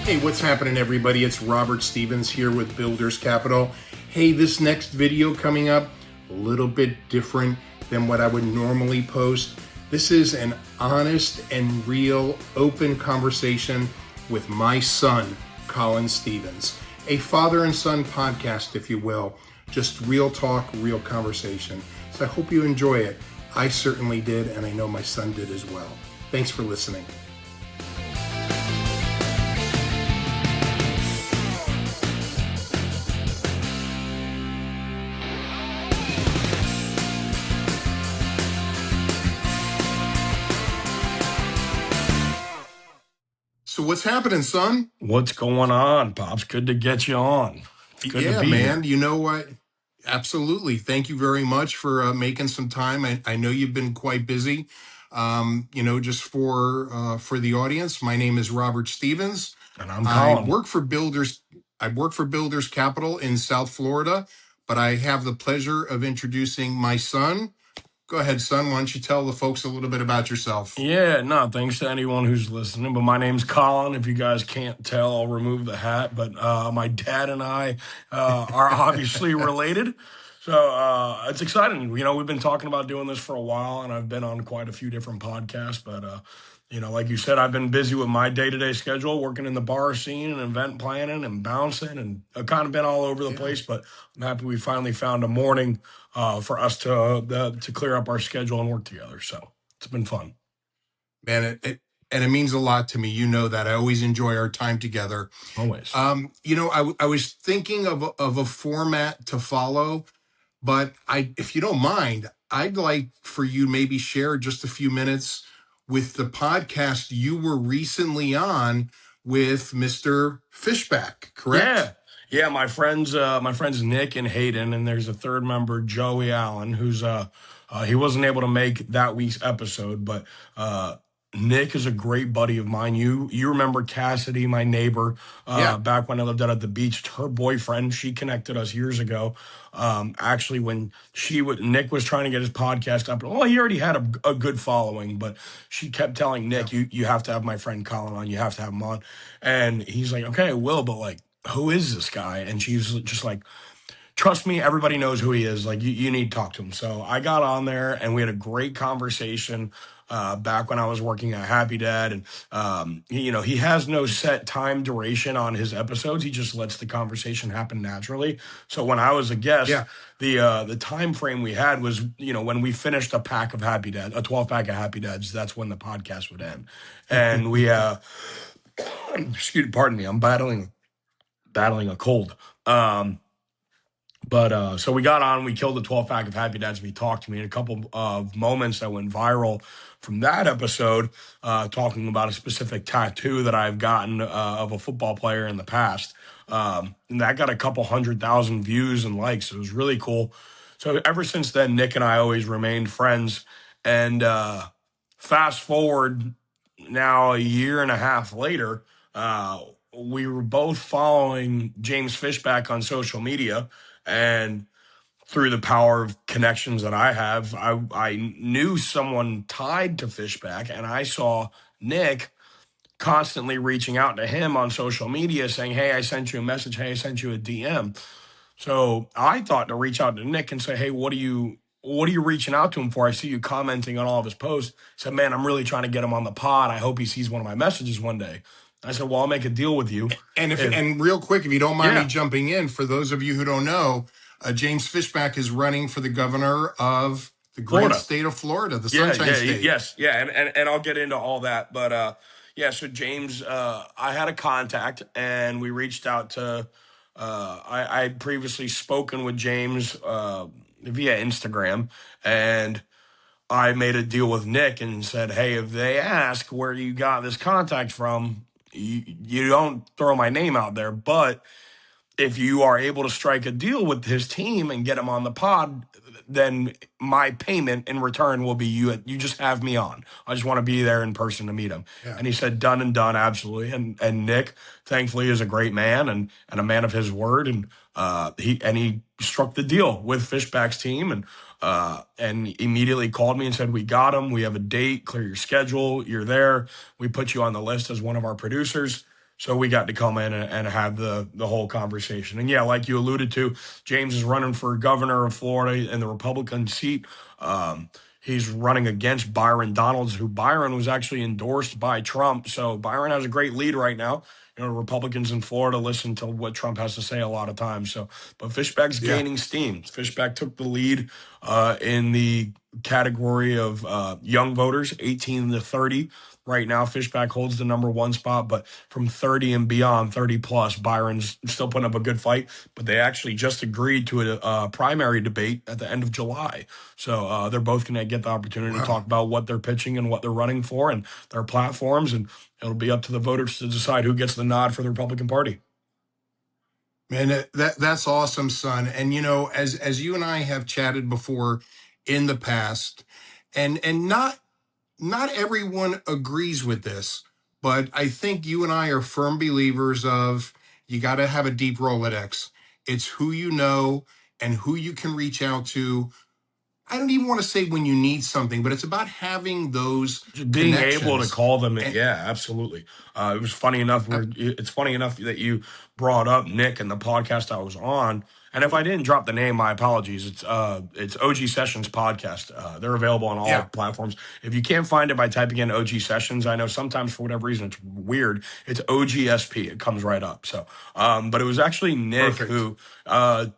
Hey, what's happening, everybody? It's Robert Stevens here with Builders Capital. Hey, this next video coming up, a little bit different than what I would normally post. This is an honest and real open conversation with my son, Colin Stevens. A father and son podcast, if you will. Just real talk, real conversation. So I hope you enjoy it. I certainly did, and I know my son did as well. Thanks for listening. So what's happening, son? What's going on, Pops? Good to get you on. It's good to be man. here. You know what? Absolutely. Thank you very much for making some time. I know you've been quite busy. Just for the audience, my name is Robert Stevens. And I'm Colin. I work for Builders Capital in South Florida, but I have the pleasure of introducing my son. Go ahead, son. Why don't you tell the folks a little bit about yourself? Yeah, no, thanks to anyone who's listening. But my name's Colin. If you guys can't tell, I'll remove the hat. But my dad and I are obviously related. So it's exciting. You know, we've been talking about doing this for a while, and I've been on quite a few different podcasts. But, like you said, I've been busy with my day-to-day schedule, working in the bar scene and event planning and bouncing, and I've kind of been all over the place. But I'm happy we finally found a morning for us to clear up our schedule and work together. So it's been fun. Man, it means a lot to me. You know that. I always enjoy our time together. Always. I was thinking of a format to follow, but if you don't mind, I'd like for you maybe share just a few minutes with the podcast you were recently on with Mr. Fishback, correct? Yeah. My friends Nick and Hayden, and there's a third member, Joey Allen, who's he wasn't able to make that week's episode, but Nick is a great buddy of mine. You remember Cassidy, my neighbor, back when I lived out at the beach. Her boyfriend, she connected us years ago. Actually, when Nick was trying to get his podcast up, he already had a good following, but she kept telling Nick, you have to have my friend Colin on. You have to have him on. And he's like, okay, I will, but like, who is this guy? And she's just like, trust me, everybody knows who he is. Like, you need to talk to him. So I got on there and we had a great conversation back when I was working at Happy Dad. And, he has no set time duration on his episodes. He just lets the conversation happen naturally. So when I was a guest, the time frame we had was, when we finished a pack of Happy Dad, a 12-pack of Happy Dads, that's when the podcast would end. And we, pardon me, I'm battling a cold. So we got on, we killed the 12-pack of Happy Dads, and he talked to me in a couple of moments that went viral from that episode, talking about a specific tattoo that I've gotten of a football player in the past. And that got a couple 100,000 views and likes. It was really cool. So ever since then, Nick and I always remained friends. And fast forward now a year and a half later, we were both following James Fishback on social media. And through the power of connections that I have, I knew someone tied to Fishback, and I saw Nick constantly reaching out to him on social media saying, hey, I sent you a message. Hey, I sent you a DM. So I thought to reach out to Nick and say, hey, what are you reaching out to him for? I see you commenting on all of his posts. He said, man, I'm really trying to get him on the pod. I hope he sees one of my messages one day. I said, well, I'll make a deal with you. And real quick, if you don't mind me jumping in, for those of you who don't know, James Fishback is running for the governor of the great state of Florida, the Sunshine State. Yes, and I'll get into all that. But so James, I had a contact, and we reached out to. I had previously spoken with James via Instagram, and I made a deal with Nick and said, hey, if they ask where you got this contact from, you don't throw my name out there, but if you are able to strike a deal with his team and get him on the pod, then my payment in return will be you just have me on. I just want to be there in person to meet him. Yeah. And he said, done and done, absolutely. And Nick, thankfully, is a great man and a man of his word. And he struck the deal with Fishback's team and immediately called me and said, we got him. We have a date. Clear your schedule. You're there. We put you on the list as one of our producers. So we got to come in and have the whole conversation. And yeah, like you alluded to, James is running for governor of Florida in the Republican seat. He's running against Byron Donalds, who Byron was actually endorsed by Trump. So Byron has a great lead right now. Republicans in Florida listen to what Trump has to say a lot of times. So, but Fishback's Yeah. gaining steam. Fishback took the lead in the category of young voters, 18 to 30. Right now, Fishback holds the number one spot, but from 30 and beyond, 30 plus, Byron's still putting up a good fight. But they actually just agreed to a primary debate at the end of July. So they're both going to get the opportunity to talk about what they're pitching and what they're running for and their platforms. And it'll be up to the voters to decide who gets the nod for the Republican Party. Man, that's awesome, son. And as you and I have chatted before in the past, and not everyone agrees with this, but I think you and I are firm believers of you got to have a deep Rolodex. It's who you know and who you can reach out to. I don't even want to say when you need something, but it's about having those being able to call them. And, yeah, absolutely. It was funny enough. It's funny enough that you brought up Nick and the podcast I was on. And if I didn't drop the name, my apologies. It's OG Sessions podcast. They're available on all platforms. If you can't find it by typing in OG Sessions, I know sometimes for whatever reason it's weird. It's OGSP. It comes right up. So, but it was actually Nick who,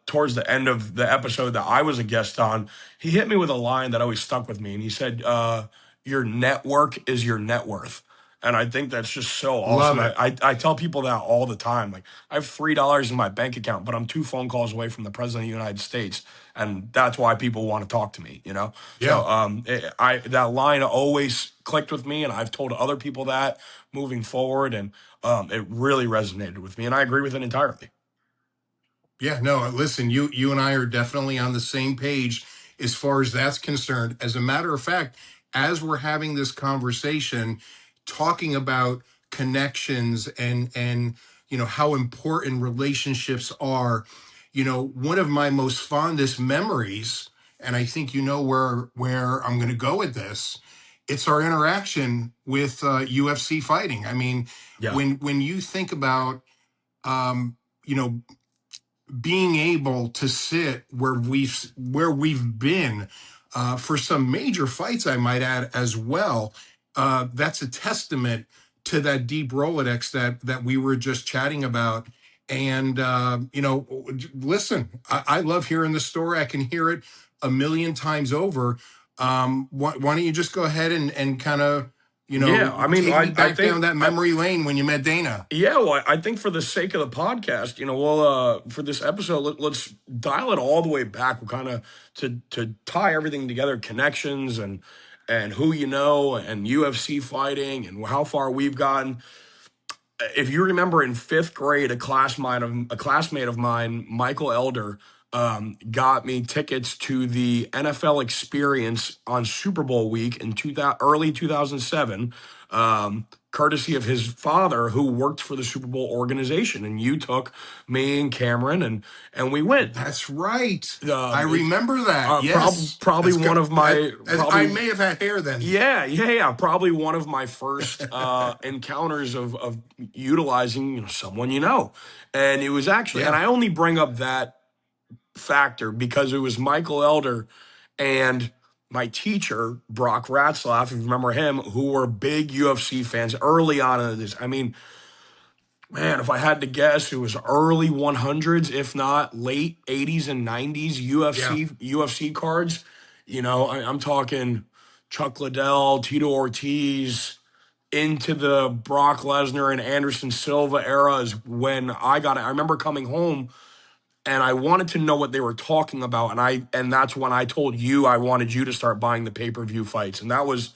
towards the end of the episode that I was a guest on, he hit me with a line that always stuck with me, and he said, "Your network is your net worth." And I think that's just so awesome. I tell people that all the time. Like, I have $3 in my bank account, but I'm 2 phone calls away from the president of the United States. And that's why people want to talk to me, Yeah. So that line always clicked with me, and I've told other people that moving forward, and it really resonated with me, and I agree with it entirely. Yeah, no, listen, you and I are definitely on the same page as far as that's concerned. As a matter of fact, as we're having this conversation, talking about connections and how important relationships are, one of my most fondest memories, and I think where I'm going to go with this, it's our interaction with UFC fighting. I mean, when you think about being able to sit where we've been for some major fights, I might add as well. That's a testament to that deep Rolodex that we were just chatting about. And listen, I love hearing the story. I can hear it a million times over. Why don't you just go ahead and kind of take me back down that memory lane when you met Dana. Yeah, well, I think for the sake of the podcast, we'll for this episode, let's dial it all the way back. We'll kind of to tie everything together, connections and who and UFC fighting and how far we've gotten. If you remember, in 5th grade, a classmate of mine, Michael Elder, got me tickets to the NFL Experience on Super Bowl week in early 2007, courtesy of his father, who worked for the Super Bowl organization. And you took me and Cameron, and we went. That's right. I remember that. Yes, probably one of my. I may have had hair then. Yeah. Probably one of my first encounters of utilizing someone and it was actually, and I only bring up that factor because it was Michael Elder and my teacher, Brock Ratzlaff, if you remember him, who were big UFC fans early on in this. I mean, man, if I had to guess, it was early 100s, if not late 80s and 90s UFC cards. I'm talking Chuck Liddell, Tito Ortiz, into the Brock Lesnar and Anderson Silva era is when I got it. I remember coming home and I wanted to know what they were talking about. And that's when I told you I wanted you to start buying the pay-per-view fights. And that was,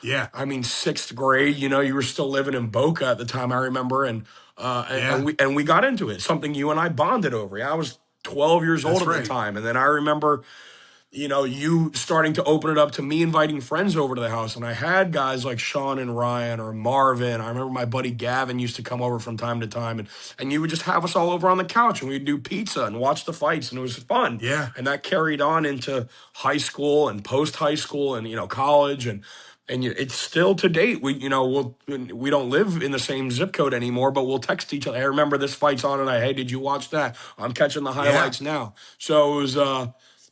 6th grade. You were still living in Boca at the time, I remember. And we got into it, something you and I bonded over. I was 12 years old at the time. And then I remember, you starting to open it up to me inviting friends over to the house. And I had guys like Sean and Ryan or Marvin. I remember my buddy Gavin used to come over from time to time. And you would just have us all over on the couch and we'd do pizza and watch the fights. And it was fun. Yeah. And that carried on into high school and post-high school and, college. and it's still to date. We don't live in the same zip code anymore, but we'll text each other. I remember this fight's on tonight. Hey, did you watch that? I'm catching the Yeah. highlights now. So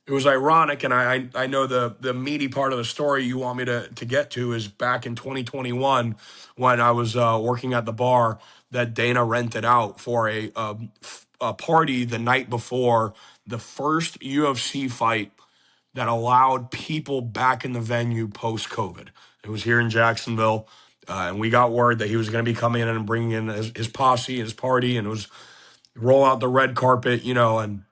it was ironic, and I know the meaty part of the story you want me to get to is back in 2021 when I was working at the bar that Dana rented out for a party the night before the first UFC fight that allowed people back in the venue post COVID. It was here in Jacksonville, and we got word that he was going to be coming in and bringing in his posse, his party, and it was roll out the red carpet, and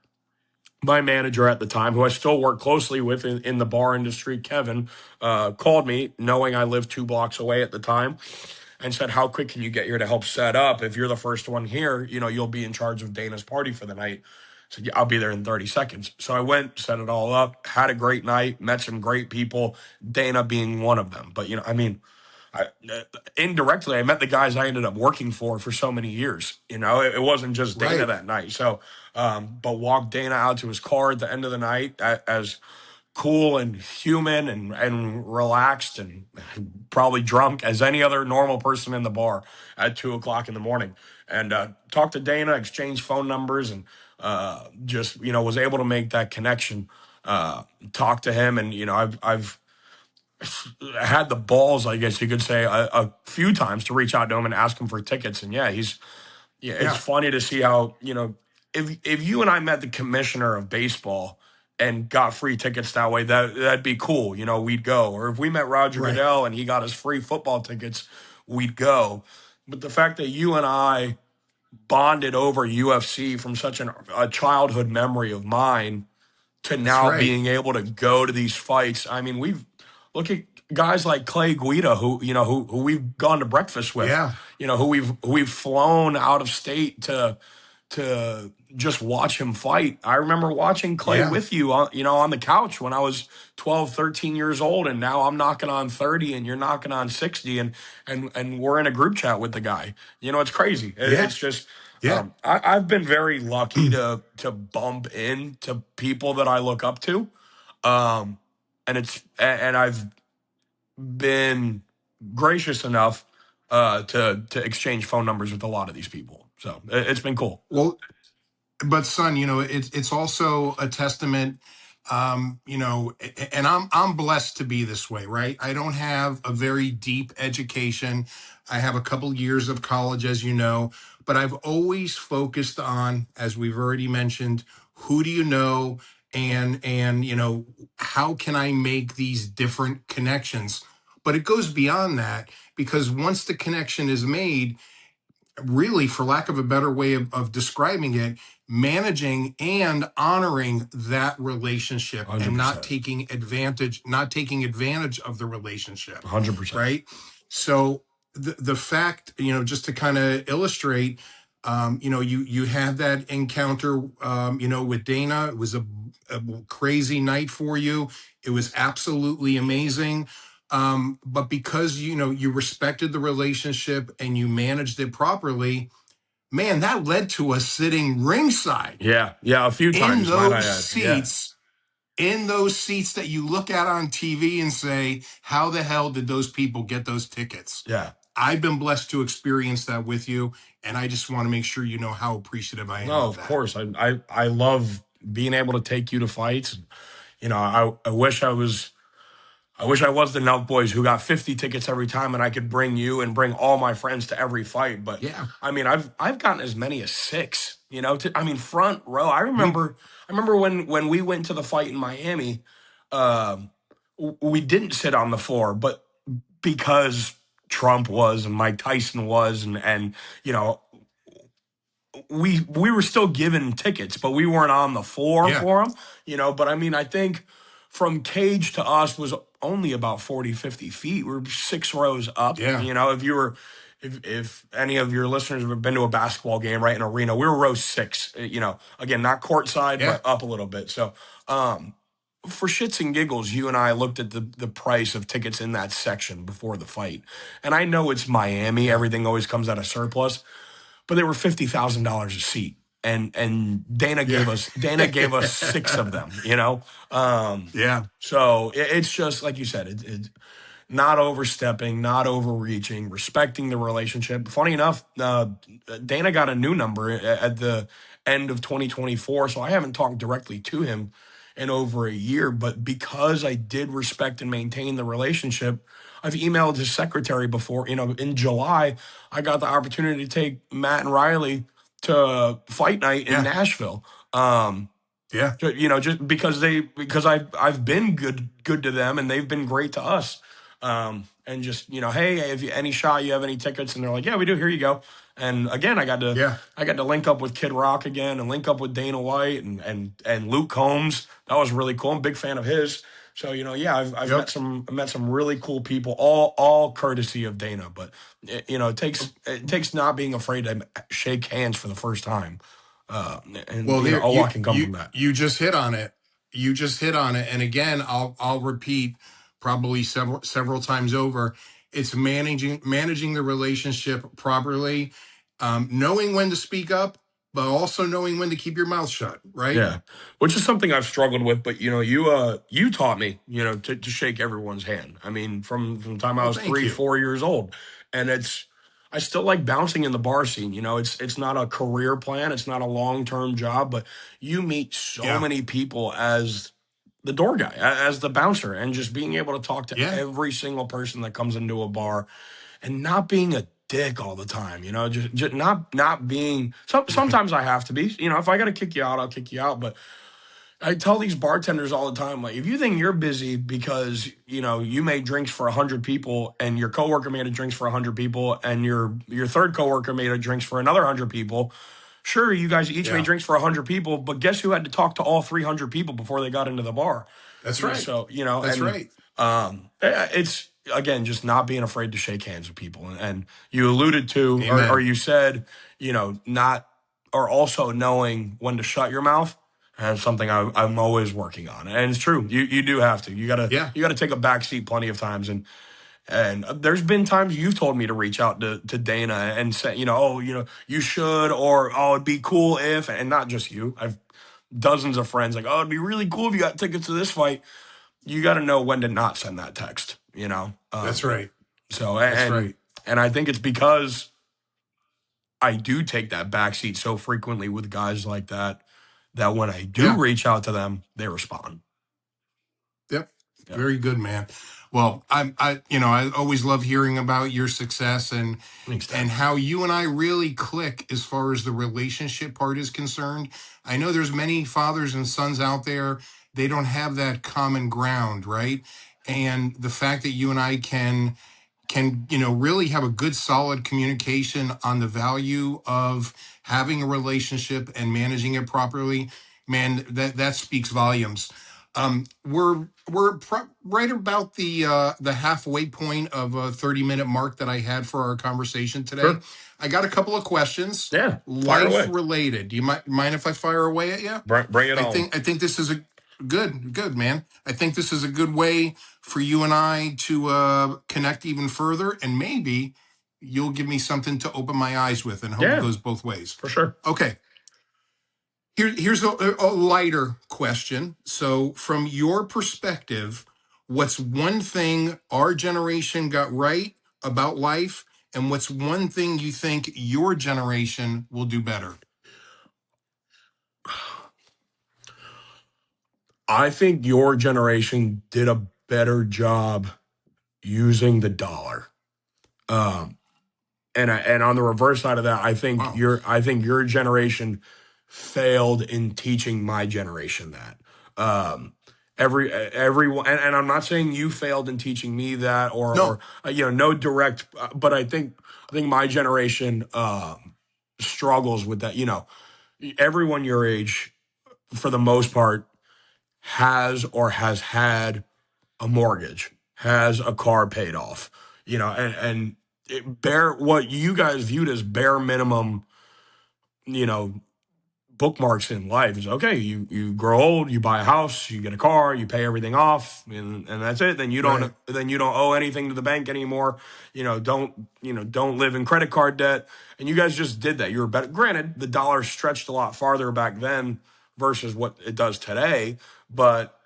my manager at the time, who I still work closely with in the bar industry, Kevin, called me knowing I lived 2 blocks away at the time and said, how quick can you get here to help set up? If you're the first one here, you'll be in charge of Dana's party for the night. I said, yeah, I'll be there in 30 seconds. So I went, set it all up, had a great night, met some great people, Dana being one of them. But, indirectly, I met the guys I ended up working for so many years. It wasn't just Dana Right. that night. So, but walked Dana out to his car at the end of the night as cool and human and relaxed and probably drunk as any other normal person in the bar at 2 o'clock in the morning. And talked to Dana, exchanged phone numbers, and just was able to make that connection. Talk to him, and I've had the balls, I guess you could say, a few times to reach out to him and ask him for tickets. And yeah, it's Yeah. funny to see how, if you and I met the commissioner of baseball and got free tickets that way, that'd be cool. We'd go. Or if we met Roger Right. Goodell and he got us free football tickets, we'd go. But the fact that you and I bonded over UFC from such a childhood memory of mine to That's now right. being able to go to these fights. I mean, we've look at guys like Clay Guida, who we've gone to breakfast with, Yeah. who we've flown out of state to just watch him fight. I remember watching Clay Yeah. with you on the couch when I was 12, 13 years old, and now I'm knocking on 30 and you're knocking on 60, and we're in a group chat with the guy. It's crazy. Yeah. It's just Yeah. I've been very lucky to bump into people that I look up to. And I've been gracious enough to exchange phone numbers with a lot of these people. So it's been cool. Well, but son, it's also a testament, and I'm blessed to be this way, right? I don't have a very deep education. I have a couple years of college, as you know, but I've always focused on, as we've already mentioned, who do you know, and how can I make these different connections? But it goes beyond that, because once the connection is made, really, for lack of a better way of describing it, managing and honoring that relationship and not 100%. taking advantage of the relationship. 100%. Right. So the fact, just to kind of illustrate, you had that encounter, with Dana. It was a crazy night for you. It was absolutely amazing. But because you respected the relationship and you managed it properly, man, that led to us sitting ringside Yeah. Yeah. A few in times, might I those add. Yeah. seats, that you look at on TV and say, how the hell did those people get those tickets? Yeah. I've been blessed to experience that with you, and I just want to make sure you know how appreciative I am No, of of that. course. I love being able to take you to fights. I wish I was the Nelk Boys who got 50 tickets every time, and I could bring you and bring all my friends to every fight. But Yeah. I mean, I've gotten as many as 6. Front row. I We, remember when we went to the fight in Miami, we didn't sit on the floor, but because Trump was and Mike Tyson was, and you know we were still given tickets, but we weren't on the floor yeah. for them, But I mean, I think from cage to us was only about 40, 50 feet. We were 6 rows up. Yeah. If you were, if any of your listeners have been to a basketball game, right, in arena, we were row 6, again, not courtside, Yeah. but up a little bit. So, for shits and giggles, you and I looked at the price of tickets in that section before the fight. And I know it's Miami, Yeah. everything always comes at a surplus, but they were $50,000 a seat, and Dana Yeah. gave us 6 of them. Yeah. So it's just like you said, not overstepping, not overreaching, respecting the relationship. Funny enough, Dana got a new number at the end of 2024, so I haven't talked directly to him in over a year. But because I did respect and maintain the relationship, I've emailed his secretary before. In July, I got the opportunity to take Matt and Riley to fight night in Yeah. Nashville. Yeah. Just because I've been good to them and they've been great to us. And just, hey, if you any shot you have any tickets, and they're like, yeah, we do. Here you go. And again, Yeah. I got to link up with Kid Rock again and link up with Dana White and Luke Combs. That was really cool. I'm a big fan of his. So yeah, I've Yep. met some really cool people, all courtesy of Dana. But it takes not being afraid to shake hands for the first time. And Well, there a lot can come from that. you just hit on it. You just hit on it. And again, I'll repeat probably several times over. It's managing the relationship properly, knowing when to speak up, but also knowing when to keep your mouth shut. Right? Yeah, which is something I've struggled with. But you taught me, to shake everyone's hand. I mean, from the time I Well, was thank three, you. 4 years old, and I still like bouncing in the bar scene. It's not a career plan. It's not a long-term job, but you meet so Yeah. many people as the door guy, as the bouncer, and just being able to talk to Yeah. every single person that comes into a bar and not being a dick all the time, just not being Right. sometimes I have to be, if I got to kick you out, I'll kick you out. But I tell these bartenders all the time, like, if you think you're busy because, you made drinks for 100 people and your coworker made a drinks for 100 people and your third coworker made a drinks for another 100 people. Sure, you guys each made Yeah. drinks for 100 people, but guess who had to talk to all 300 people before they got into the bar? That's right. So, That's and right. it's again just not being afraid to shake hands with people. And you alluded to, or Amen. you said, not, or also knowing when to shut your mouth. That's something I'm always working on, and it's true. You do have to. Yeah. You gotta take a back seat plenty of times, and there's been times you've told me to reach out to Dana and say, you should, or oh, it'd be cool if, and not just you. I've dozens of friends like, oh, it'd be really cool if you got tickets to this fight. You got to know when to not send that text, That's right. So That's right. and I think it's because I do take that backseat so frequently with guys like that when I do Yeah. reach out to them, they respond. Yep. Yeah, Very good, man. Well, I always love hearing about your success thanks, Dad. and how you and I really click as far as the relationship part is concerned. I know there's many fathers and sons out there, they don't have that common ground, right? And the fact that you and I can really have a good solid communication on the value of having a relationship and managing it properly, man, that speaks volumes. We're right about the halfway point of a 30-minute mark that I had for our conversation today. Sure. I got a couple of questions, Yeah, fire life away. related. Do you mind if I fire away at you? Bring it I on. think I think this is a good man. I think this is a good way for you and I to connect even further, and maybe you'll give me something to open my eyes with, and hope it Yeah, goes both ways. for sure. Okay, here's a lighter question. So, from your perspective, what's one thing our generation got right about life, and what's one thing you think your generation will do better? I think your generation did a better job using the dollar. Um, and on the reverse side of that, Wow. I think your generation failed in teaching my generation that. Everyone, and I'm not saying you failed in teaching me that, or No. no direct, but I think my generation struggles with that. Everyone your age, for the most part, has or has had a mortgage, has a car paid off, and bare what you guys viewed as bare minimum, you know, bookmarks in life is okay. You grow old, you buy a house, you get a car, you pay everything off, and that's it. Right. Then you don't owe anything to the bank anymore. Don't live in credit card debt. And you guys just did that. You were better. Granted, the dollar stretched a lot farther back then versus what it does today, but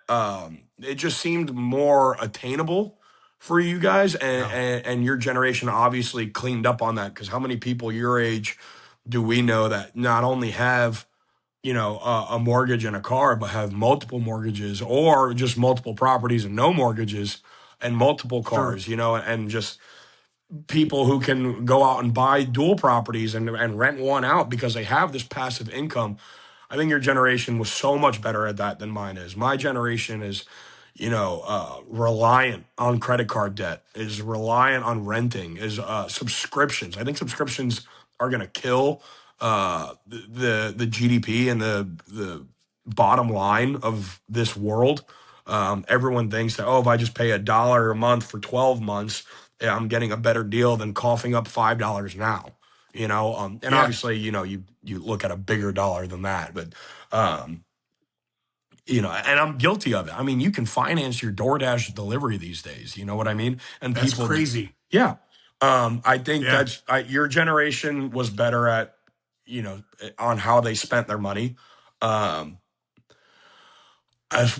it just seemed more attainable for you guys, Yeah. and your generation obviously cleaned up on that, because how many people your age do we know that not only have, a mortgage and a car, but have multiple mortgages or just multiple properties and no mortgages and multiple Sure. cars, and just people who can go out and buy dual properties and rent one out because they have this passive income. I think your generation was so much better at that than mine is. My generation is, reliant on credit card debt, is reliant on renting, is subscriptions. I think subscriptions are going to kill the GDP and the bottom line of this world. Everyone thinks that, oh, if I just pay $1 a month for 12 months, yeah, I'm getting a better deal than coughing up $5 now. And Yeah. obviously, you look at a bigger dollar than that, but um, and I'm guilty of it. I mean, you can finance your DoorDash delivery these days. You know what I mean? And That's people, crazy. yeah. I think Yeah. your generation was better at, on how they spent their money. Um, as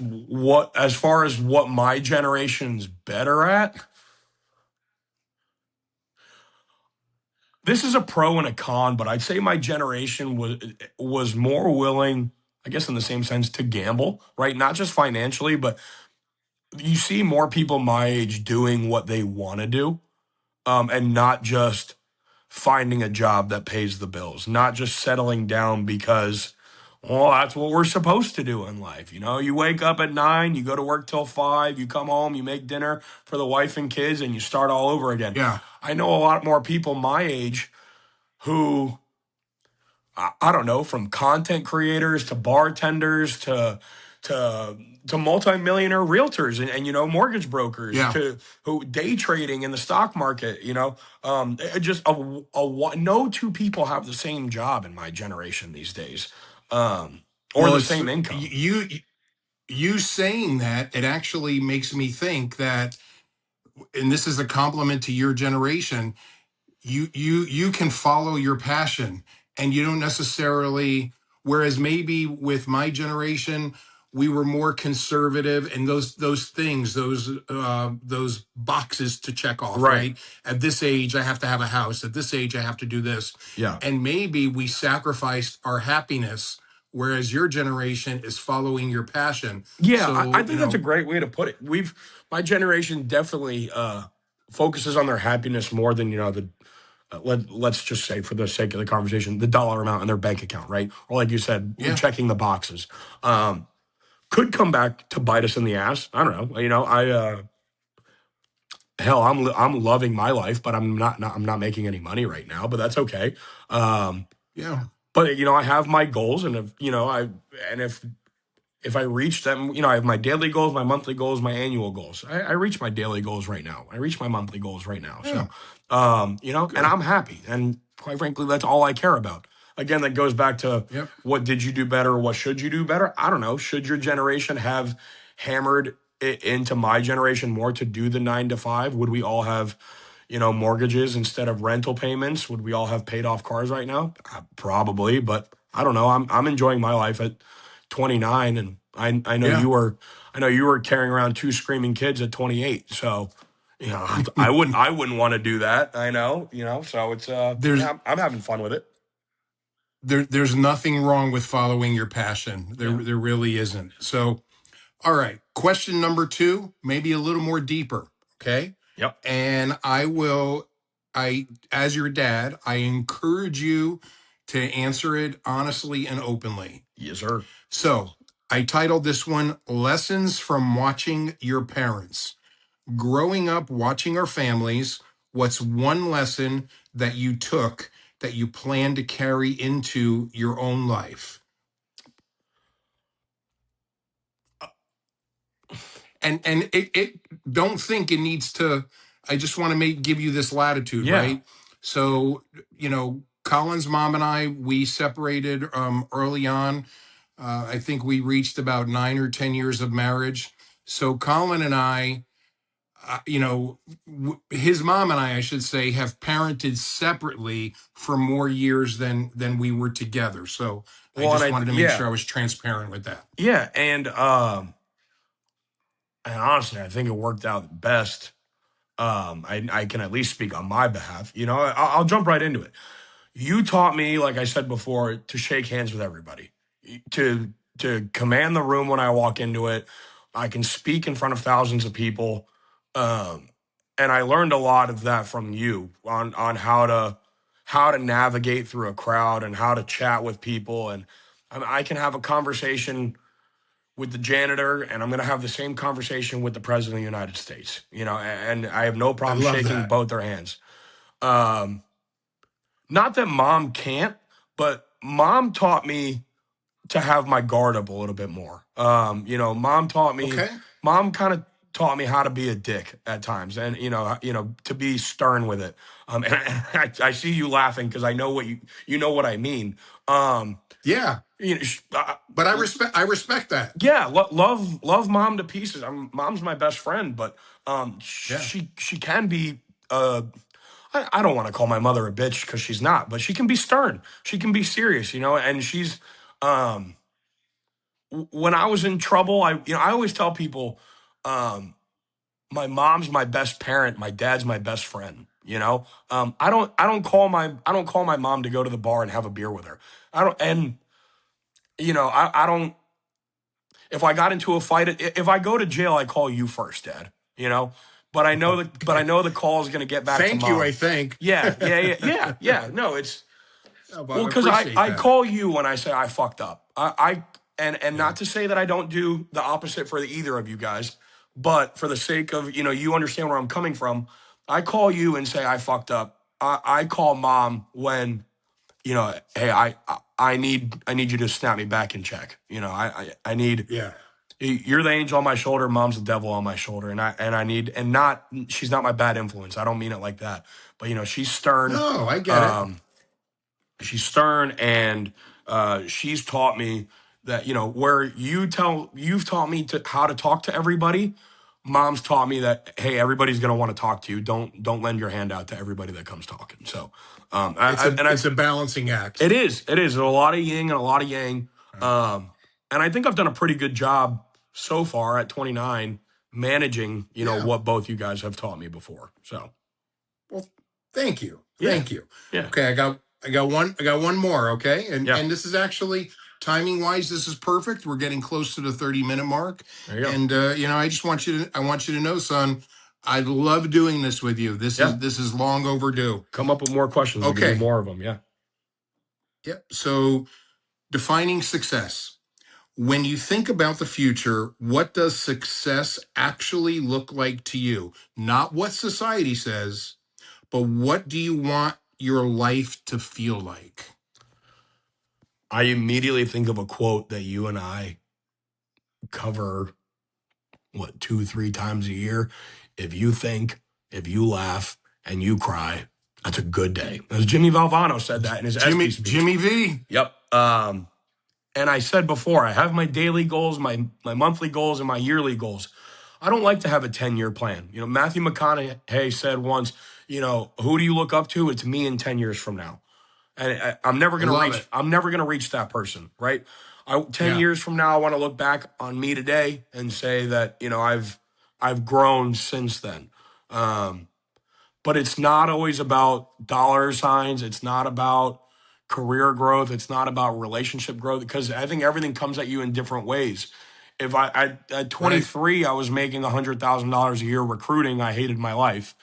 far as what my generation's better at, this is a pro and a con, but I'd say my generation was more willing, I guess, in the same sense, to gamble, right? Not just financially, but you see more people my age doing what they want to do, and not just finding a job that pays the bills, not just settling down because, well, that's what we're supposed to do in life. You wake up at 9, you go to work till 5, you come home, you make dinner for the wife and kids, and you start all over again. Yeah. I know a lot more people my age who, I don't know, from content creators to bartenders to to multimillionaire realtors and mortgage brokers Yeah. to who day trading in the stock market. Just no two people have the same job in my generation these days, or Well, the it's same income. you saying that, it actually makes me think that, and this is a compliment to your generation, you can follow your passion, and you don't necessarily, whereas maybe with my generation we were more conservative, and those things, those boxes to check off, Right. right? At this age I have to have a house, at this age I have to do this, Yeah. and maybe we sacrificed our happiness, whereas your generation is following your passion. Yeah, I So think that's a great way to put it. My generation definitely focuses on their happiness more than, the let's just say, for the sake of the conversation, the dollar amount in their bank account, right? Or like you said, yeah. checking the boxes. Could come back to bite us in the ass. I don't know. Hell, I'm loving my life, but I'm not making any money right now. But that's okay. Um, Yeah. but I have my goals, and if I reach them, I have my daily goals, my monthly goals, my annual goals. I reach my daily goals right now. I reach my monthly goals right now. Yeah. So, and Good. I'm happy. And quite frankly, that's all I care about. Again, that goes back to, Yep. what did you do better? What should you do better? I don't know. Should your generation have hammered it into my generation more to do the 9 to 5? Would we all have, mortgages instead of rental payments? Would we all have paid off cars right now? Probably, but I don't know. I'm enjoying my life at 29, and I know Yeah. you were carrying around 2 screaming kids at 28. So, I wouldn't want to do that. I know, so it's There's yeah, I'm having fun with it. there's nothing wrong with following your passion. Yeah. There really isn't. So, all right. Question number 2, maybe a little more deeper. Okay. Yep. And as your dad, I encourage you to answer it honestly and openly. Yes, sir. So I titled this one Lessons from Watching Your Parents. Growing up watching our families, what's one lesson that you took that you plan to carry into your own life? And it don't think it needs to, I just want to give you this latitude, Yeah. right? So, Colin's mom and I, we separated early on. I think we reached about 9 or 10 years of marriage. So Colin and I, his mom and I should say, have parented separately for more years than we were together. So I Well, just wanted to make yeah, sure I was transparent with that. yeah, and honestly, I think it worked out best I can at least speak on my behalf. I'll jump right into it. You taught me, like I said before, to shake hands with everybody, to to command the room when I walk into it. I can speak in front of thousands of people, um, and I learned a lot of that from you on how to navigate through a crowd and how to chat with people. And I can have a conversation with the janitor, and I'm going to have the same conversation with the president of the United States. And I have no I problem love shaking that. both their hands. Um, Not that mom can't, but mom taught me to have my guard up a little bit more. Okay. Mom kind of taught me how to be a dick at times, and to be stern with it. And I see you laughing because I know you know what I mean. Um, Yeah. you know, sh- uh, But I respect that. yeah, love mom to pieces. Mom's my best friend, but Yeah. she can be. I don't want to call my mother a bitch because she's not, but she can be stern. She can be serious, and she's um when I was in trouble, I always tell people, um, my mom's my best parent, my dad's my best friend. I don't call my mom to go to the bar and have a beer with her. I don't, and I don't. If I got into a fight, if I go to jail, I call you first, Dad. But I Okay. know the call is going to get back to Thank you, I mom. think. Yeah, yeah, yeah, yeah, yeah. No, it's Oh, well, well I because I appreciate I that. call you when I say I fucked up. And Yeah. not to say that I don't do the opposite for either of you guys, but for the sake of you understand where I'm coming from. I call you and say I fucked up. I call mom when hey, I need you to snap me back in check. I need Yeah. you're the angel on my shoulder, mom's the devil on my shoulder, and I need and not she's not my bad influence. I don't mean it like that, but she's stern. No, I get it. Um, she's stern, and she's taught me that where you've taught me to how to talk to everybody. Mom's taught me that hey, everybody's gonna want to talk to you. Don't lend your hand out to everybody that comes talking. So, It's a it's a balancing act. it is a lot of yin and a lot of yang. Um, and I think I've done a pretty good job so far at 29 managing, Yeah. what both you guys have taught me before. So Well, thank you. yeah, Thank you. yeah, Okay, I got one more, okay? And yeah. and this is actually timing wise, this is perfect. We're getting close to the 30-minute mark. There you go. And I want you to know, son, I love doing this with you. This is Yeah. this is long overdue. Come up with more questions. We can do Okay. more of them. Yeah. Yep. So defining success. When you think about the future, what does success actually look like to you? Not what society says, but what do you want your life to feel like? I immediately think of a quote that you and I cover, what, 2, 3 times a year. If you think, if you laugh, and you cry, that's a good day. As Jimmy Valvano said that in his ESPY speech. Jimmy V. Yep. And I said before, I have my daily goals, my monthly goals, and my yearly goals. I don't like to have a 10-year plan. Matthew McConaughey said once, who do you look up to? It's me in 10 years from now. And I'm never I gonna love reach. it. I'm never gonna reach that person, right? 10 Yeah. years from now, I want to look back on me today and say that I've grown since then. Um, but it's not always about dollar signs. It's not about career growth. It's not about relationship growth because I think everything comes at you in different ways. If at Right. 23, I was making $100,000 a year recruiting, I hated my life.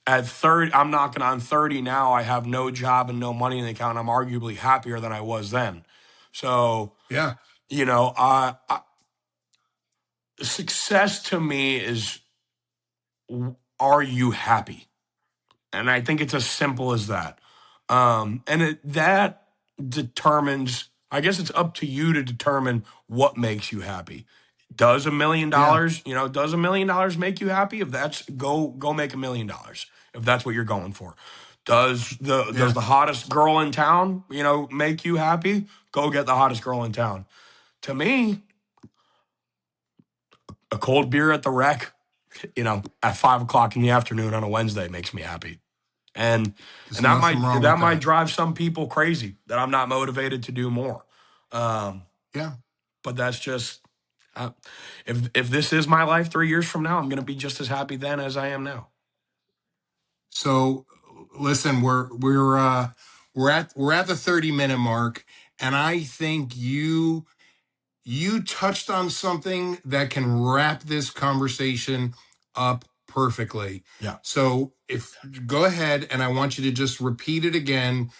At 30, I'm knocking on 30 now. I have no job and no money in the account. I'm arguably happier than I was then. So, Yeah. you know, success to me is, are you happy? And I think it's as simple as that. That determines, I guess it's up to you to determine what makes you happy. Does a million Yeah. dollars, does $1 million make you happy? If that's go make $1 million if that's what you're going for. Does Yeah. the hottest girl in town, make you happy? Go get the hottest girl in town. To me, a cold beer at the rec, at 5 o'clock in the afternoon on a Wednesday makes me happy. And There's and that nothing might wrong that with might that. drive some people crazy that I'm not motivated to do more. Um, Yeah. but that's just uh, if this is my life 3 years from now, I'm going to be just as happy then as I am now. So listen, we're at the 30-minute mark, and I think you touched on something that can wrap this conversation up perfectly. Yeah. So go ahead, and I want you to just repeat it again,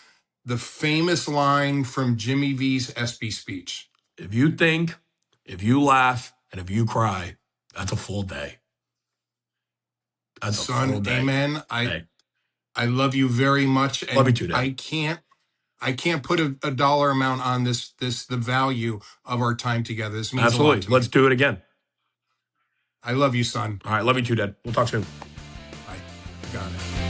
the famous line from Jimmy V's ESPY speech. If you think, if you laugh, and if you cry, that's a full day. That's a full day. Amen. I love you very much, and love you too, Dad. I can't put a dollar amount on the value of our time together. This means a lot to me. Let's do it again. I love you, son. All right, love you too, Dad. We'll talk soon. Bye. Got it.